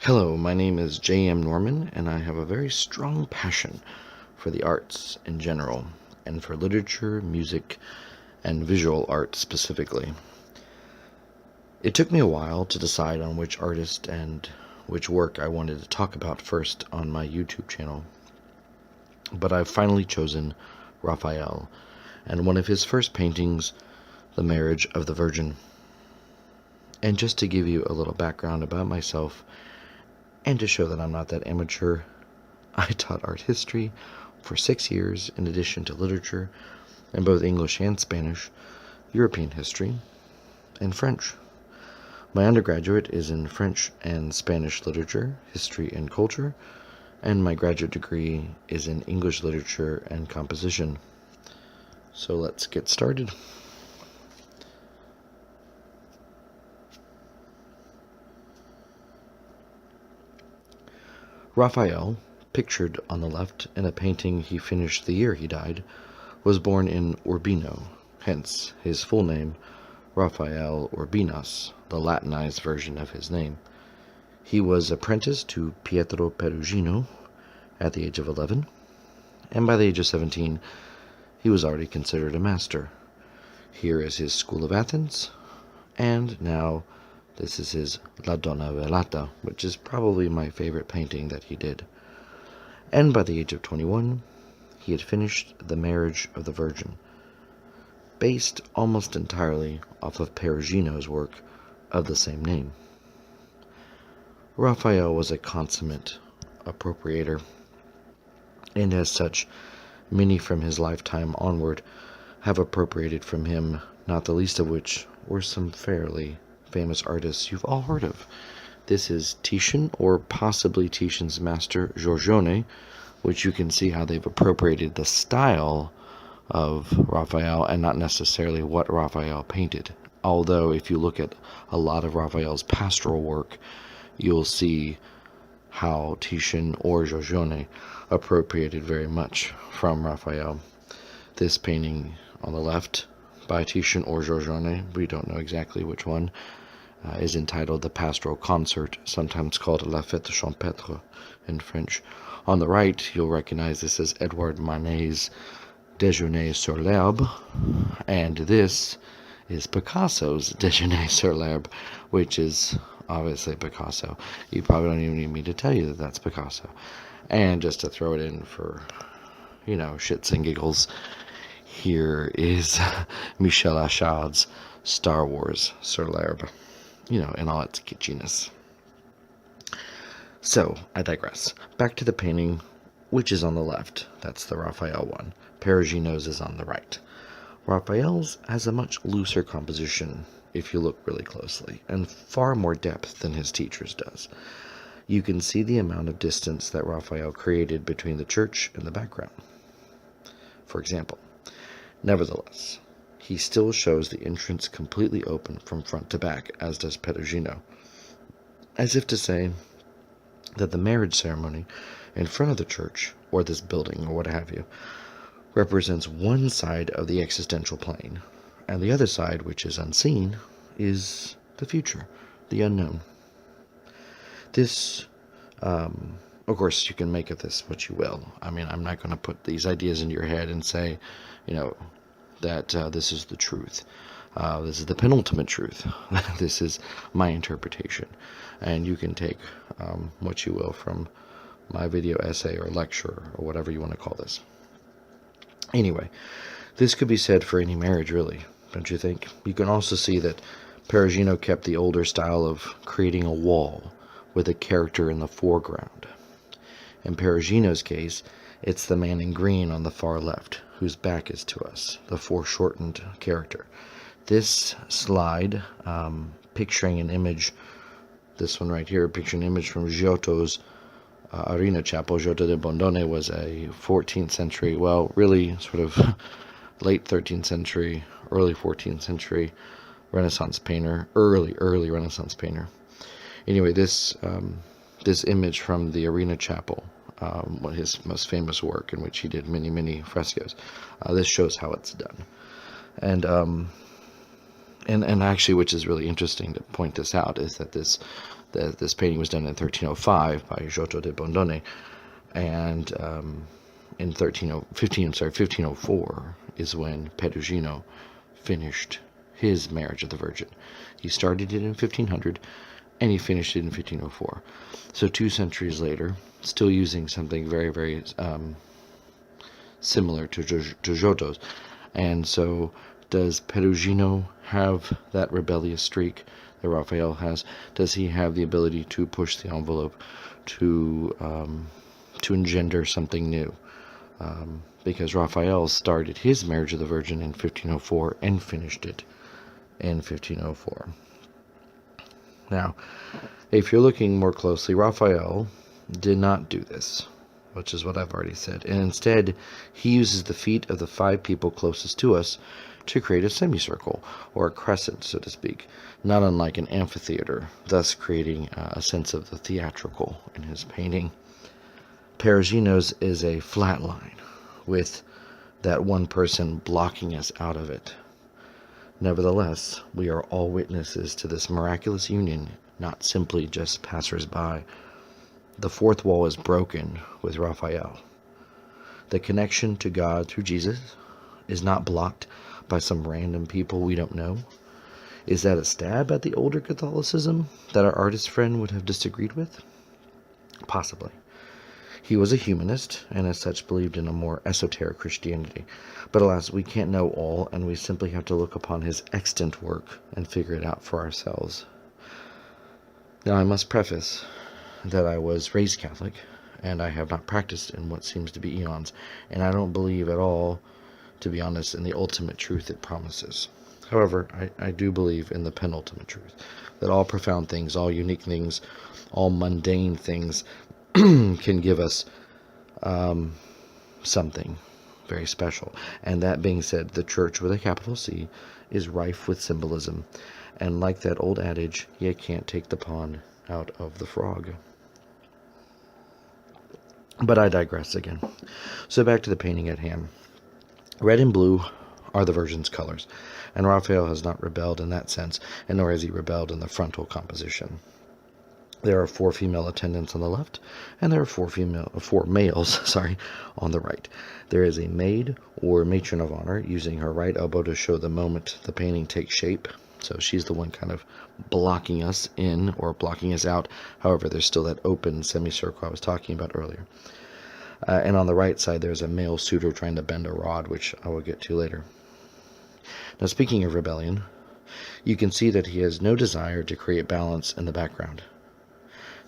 Hello, my name is J.M. Norman, and I have a very strong passion for the arts in general, and for literature, music, and visual art specifically. It took me a while to decide on which artist and which work I wanted to talk about first on my YouTube channel, but I've finally chosen Raphael, and one of his first paintings, The Marriage of the Virgin. And just to give you a little background about myself, and to show that I'm not that amateur, I taught art history for 6 years in addition to literature in both English and Spanish, European history, and French. My undergraduate is in French and Spanish literature, history, and culture, and my graduate degree is in English literature and composition. So let's get started. Raphael, pictured on the left in a painting he finished the year he died, was born in Urbino, hence his full name, Raphael Urbinas, the Latinized version of his name. He was apprenticed to Pietro Perugino at the age of 11, and by the age of 17, he was already considered a master. Here is his School of Athens, and now this is his La Donna Velata, which is probably my favorite painting that he did. And by the age of 21, he had finished The Marriage of the Virgin, based almost entirely off of Perugino's work of the same name. Raphael was a consummate appropriator, and as such, many from his lifetime onward have appropriated from him, not the least of which were some fairly famous artists you've all heard of. This is Titian, or possibly Titian's master, Giorgione, which you can see how they've appropriated the style of Raphael and not necessarily what Raphael painted. Although if you look at a lot of Raphael's pastoral work, you'll see how Titian or Giorgione appropriated very much from Raphael. This painting on the left by Titian or Giorgione, we don't know exactly which one, is entitled The Pastoral Concert, sometimes called La Fête Champêtre in French. On the right, you'll recognize this as Edouard Manet's Déjeuner sur l'herbe, and this is Picasso's Déjeuner sur l'herbe, which is obviously Picasso. You probably don't even need me to tell you that that's Picasso. And just to throw it in for, shits and giggles, here is Michel Achard's Star Wars sur l'herbe, in all its kitschiness. So, I digress. Back to the painting, which is on the left. That's the Raphael one. Perugino's is on the right. Raphael's has a much looser composition, if you look really closely, and far more depth than his teacher's does. You can see the amount of distance that Raphael created between the church and the background, for example. Nevertheless, he still shows the entrance completely open from front to back, as does Perugino, as if to say that the marriage ceremony in front of the church, or this building, or what have you, represents one side of the existential plane, and the other side, which is unseen, is the future, the unknown. This, of course, you can make of this what you will. I mean, I'm not going to put these ideas into your head and say, that this is the truth. This is the penultimate truth. This is my interpretation. And you can take what you will from my video essay or lecture or whatever you want to call this. Anyway, this could be said for any marriage, really, don't you think? You can also see that Perugino kept the older style of creating a wall with a character in the foreground. In Perugino's case, it's the man in green on the far left, whose back is to us, the foreshortened character. This slide, picturing an image, this one right here, picturing an image from Giotto's Arena Chapel. Giotto de Bondone was a 14th century, well, really sort of late 13th century, early 14th century Renaissance painter, early Renaissance painter. Anyway, this image from the Arena Chapel, his most famous work, in which he did many frescoes. This shows how it's done, and actually, which is really interesting to point this out, is that This painting was done in 1305 by Giotto de Bondone, and in 1504 is when Perugino finished his Marriage of the Virgin. He started it in 1500, and he finished it in 1504. So 2 centuries later, still using something very, very similar to Giotto's. And so, does Perugino have that rebellious streak that Raphael has? Does he have the ability to push the envelope, to engender something new? Because Raphael started his Marriage of the Virgin in 1504 and finished it in 1504. Now, if you're looking more closely, Raphael did not do this, which is what I've already said. And instead, he uses the feet of the 5 people closest to us to create a semicircle, or a crescent, so to speak, not unlike an amphitheater, thus creating a sense of the theatrical in his painting. Perugino's is a flat line, with that one person blocking us out of it. Nevertheless, we are all witnesses to this miraculous union, not simply just passers-by. The 4th wall is broken with Raphael. The connection to God through Jesus is not blocked by some random people we don't know. Is that a stab at the older Catholicism that our artist friend would have disagreed with? Possibly. He was a humanist, and as such believed in a more esoteric Christianity. But alas, we can't know all, and we simply have to look upon his extant work and figure it out for ourselves. Now, I must preface that I was raised Catholic, and I have not practiced in what seems to be eons, and I don't believe at all, to be honest, in the ultimate truth it promises. However, I do believe in the penultimate truth, that all profound things, all unique things, all mundane things can give us something very special. And that being said, the church with a capital C is rife with symbolism, and like that old adage, you can't take the pawn out of the frog. But I digress again. So back to the painting at hand. Red and blue are the Virgin's colors, and Raphael has not rebelled in that sense, and nor has he rebelled in the frontal composition. There are 4 female attendants on the left, and there are 4 males, on the right. There is a maid or matron of honor using her right elbow to show the moment the painting takes shape. So she's the one kind of blocking us in or blocking us out. However, there's still that open semicircle I was talking about earlier. And on the right side, there's a male suitor trying to bend a rod, which I will get to later. Now, speaking of rebellion, you can see that he has no desire to create balance in the background.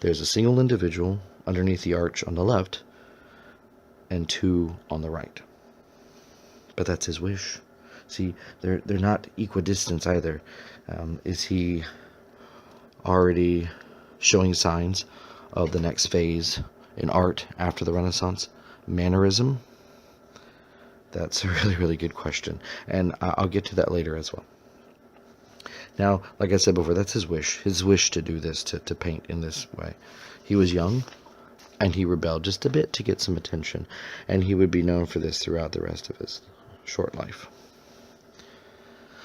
There's a single individual underneath the arch on the left, and 2 on the right. But that's his wish. See, they're not equidistant either. Is he already showing signs of the next phase in art after the Renaissance? Mannerism? That's a really, really good question. And I'll get to that later as well. Now, like I said before, that's his wish to do this, to paint in this way. He was young, and he rebelled just a bit to get some attention, and he would be known for this throughout the rest of his short life.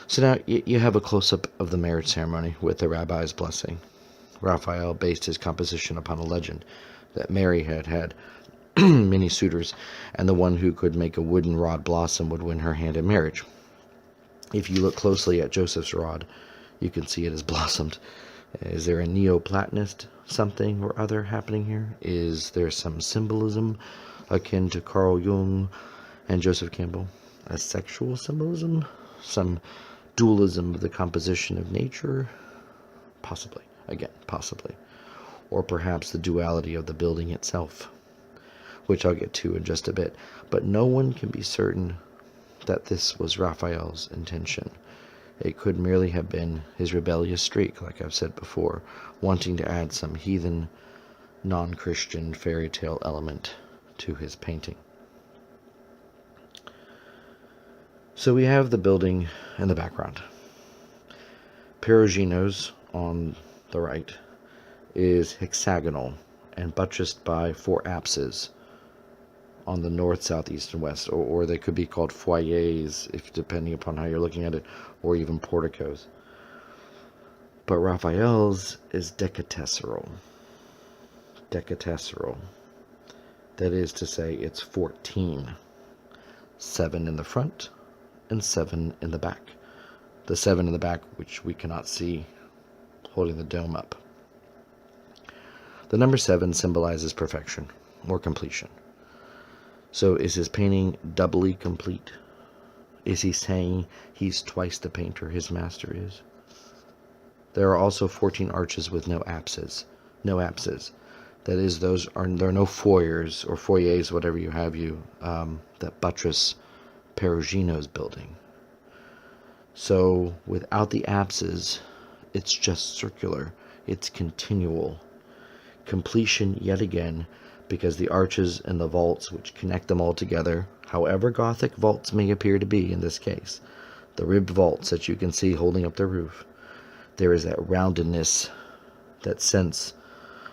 So now you have a close-up of the marriage ceremony with the rabbi's blessing. Raphael based his composition upon a legend that Mary had many suitors, and the one who could make a wooden rod blossom would win her hand in marriage. If you look closely at Joseph's rod, you can see it has blossomed. Is there a neo-Platonist something or other happening here? Is there some symbolism akin to Carl Jung and Joseph Campbell? A sexual symbolism? Some dualism of the composition of nature? Possibly. Again, possibly. Or perhaps the duality of the building itself, which I'll get to in just a bit. But no one can be certain that this was Raphael's intention. It could merely have been his rebellious streak, like I've said before, wanting to add some heathen, non-Christian fairy tale element to his painting. So we have the building in the background. Perugino's on the right is hexagonal and buttressed by 4 apses on the north, south, east, and west, or they could be called foyers, if depending upon how you're looking at it, or even porticos. But Raphael's is decatesseral. Decatesseral. That is to say, it's 14. 7 in the front and 7 in the back. The 7 in the back, which we cannot see, holding the dome up. The number 7 symbolizes perfection or completion. So is his painting doubly complete? Is he saying he's twice the painter his master is? There are also 14 arches with no apses. No apses. That is, there are no foyers or foyers, whatever you have that buttress Perugino's building. So without the apses, it's just circular. It's continual. Completion yet again, because the arches and the vaults which connect them all together, however Gothic vaults may appear to be in this case, the ribbed vaults that you can see holding up the roof, there is that roundedness, that sense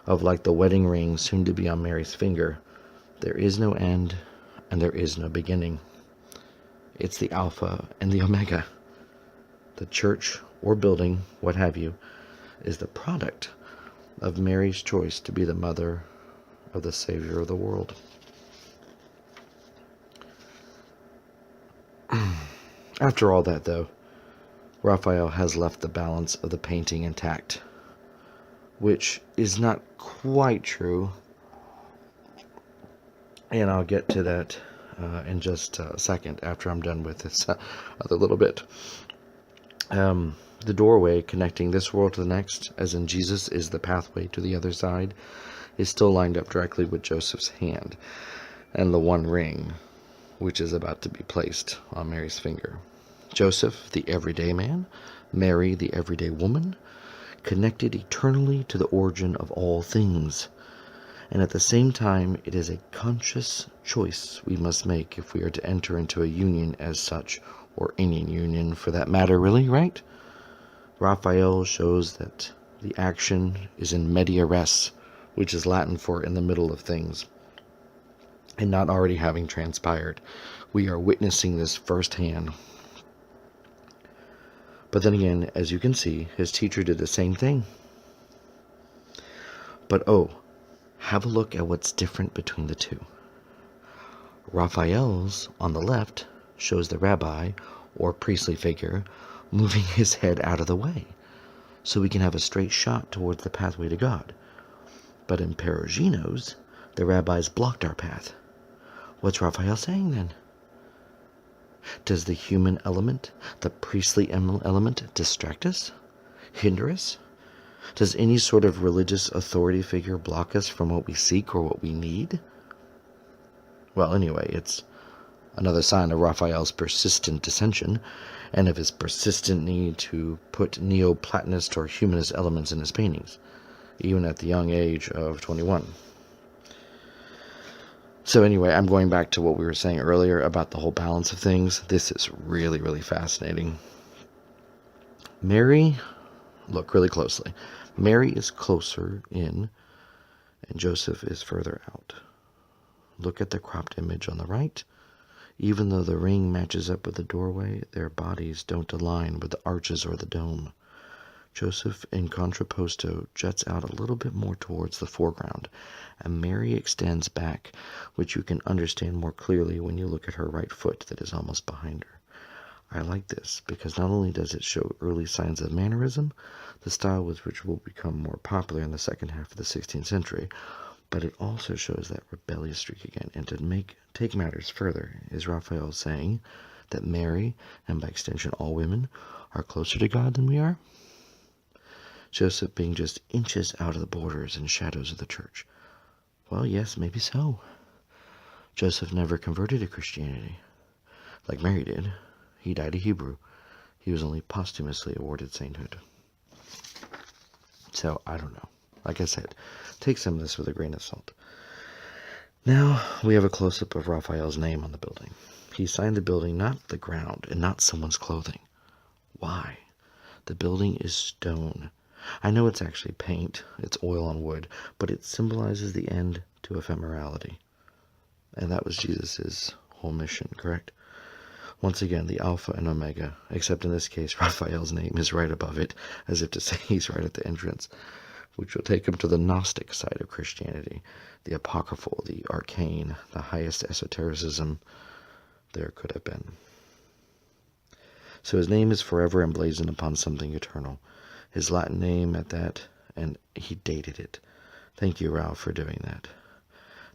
of like the wedding ring soon to be on Mary's finger. There is no end and there is no beginning. It's the Alpha and the Omega. The church or building, what have you, is the product of Mary's choice to be the mother of the Savior of the world. After all that, though, Raphael has left the balance of the painting intact, which is not quite true, and I'll get to that in just a second after I'm done with this other little bit. The doorway connecting this world to the next, as in Jesus is the pathway to the other side, is still lined up directly with Joseph's hand and the one ring, which is about to be placed on Mary's finger. Joseph, the everyday man, Mary, the everyday woman, connected eternally to the origin of all things. And at the same time, it is a conscious choice we must make if we are to enter into a union as such, or any union for that matter, really, right? Raphael shows that the action is in media res, which is Latin for in the middle of things, and not already having transpired. We are witnessing this firsthand. But then again, as you can see, his teacher did the same thing. But have a look at what's different between the two. Raphael's, on the left, shows the rabbi, or priestly figure, moving his head out of the way, so we can have a straight shot towards the pathway to God. But in Perugino's, the rabbis blocked our path. What's Raphael saying then? Does the human element, the priestly element, distract us? Hinder us? Does any sort of religious authority figure block us from what we seek or what we need? Well, anyway, it's another sign of Raphael's persistent dissension, and of his persistent need to put neo-Platonist or humanist elements in his paintings, even at the young age of 21. So anyway, I'm going back to what we were saying earlier about the whole balance of things. This is really, really fascinating. Mary, look really closely. Mary is closer in, and Joseph is further out. Look at the cropped image on the right. Even though the ring matches up with the doorway, their bodies don't align with the arches or the dome. Joseph, in contrapposto, juts out a little bit more towards the foreground, and Mary extends back, which you can understand more clearly when you look at her right foot that is almost behind her. I like this because not only does it show early signs of mannerism, the style with which will become more popular in the second half of the 16th century, but it also shows that rebellious streak again. And to take matters further, is Raphael saying that Mary, and by extension all women, are closer to God than we are? Joseph being just inches out of the borders and shadows of the church. Well, yes, maybe so. Joseph never converted to Christianity, like Mary did. He died a Hebrew. He was only posthumously awarded sainthood. So, I don't know. Like I said, take some of this with a grain of salt. Now, we have a close-up of Raphael's name on the building. He signed the building, not the ground, and not someone's clothing. Why? The building is stone. I know it's actually paint, it's oil on wood, but it symbolizes the end to ephemerality. And that was Jesus' whole mission, correct? Once again, the Alpha and Omega, except in this case, Raphael's name is right above it, as if to say he's right at the entrance, which will take him to the Gnostic side of Christianity, the apocryphal, the arcane, the highest esotericism there could have been. So his name is forever emblazoned upon something eternal. His Latin name at that, and he dated it. Thank you, Ralph, for doing that.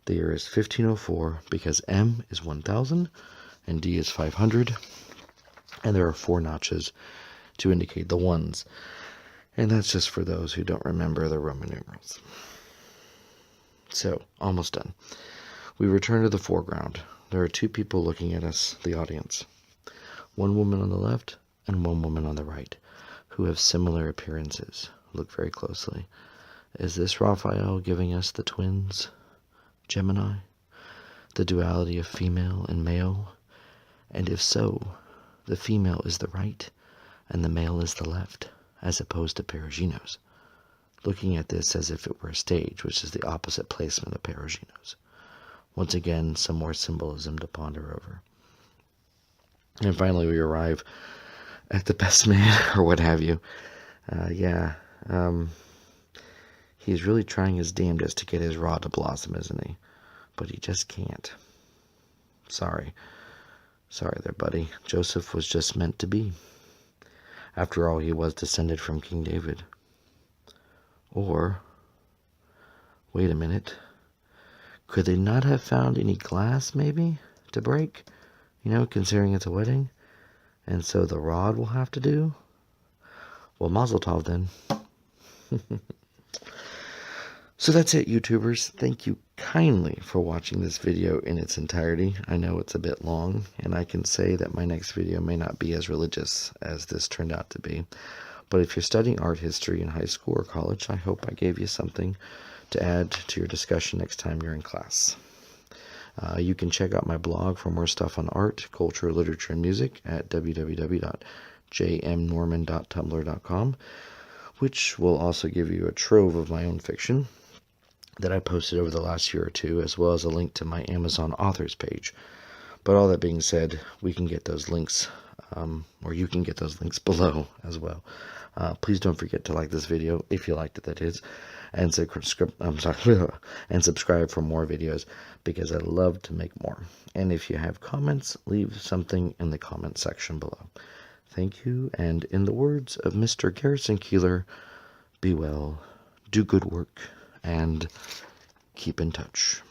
The year is 1504 because M is 1000 and D is 500, and there are 4 notches to indicate the ones, and that's just for those who don't remember the Roman numerals. So, almost done. We return to the foreground. There are 2 people looking at us, the audience. 1 woman on the left and 1 woman on the right, who have similar appearances. Look very closely. Is this Raphael giving us the twins, Gemini? The duality of female and male? And if so, the female is the right and the male is the left, as opposed to Perugino's. Looking at this as if it were a stage, which is the opposite placement of Perugino's. Once again, some more symbolism to ponder over. And finally, we arrive at the best man, or what have you. He's really trying his damnedest to get his rod to blossom, isn't he? But he just can't. Sorry there, buddy. Joseph was just meant to be. After all, he was descended from King David. Or, wait a minute, could they not have found any glass, maybe, to break? Considering it's a wedding? And so the rod will have to do? Well, mazel tov then. So that's it, YouTubers. Thank you kindly for watching this video in its entirety. I know it's a bit long, and I can say that my next video may not be as religious as this turned out to be. But if you're studying art history in high school or college, I hope I gave you something to add to your discussion next time you're in class. You can check out my blog for more stuff on art, culture, literature, and music at www.jmnorman.tumblr.com, which will also give you a trove of my own fiction that I posted over the last year or 2, as well as a link to my Amazon authors page. But all that being said, we can get those links, or you can get those links below as well. Please don't forget to like this video, if you liked it, that is, and subscribe for more videos, because I love to make more. And if you have comments, leave something in the comment section below. Thank you, and in the words of Mr. Garrison Keillor, be well, do good work, and keep in touch.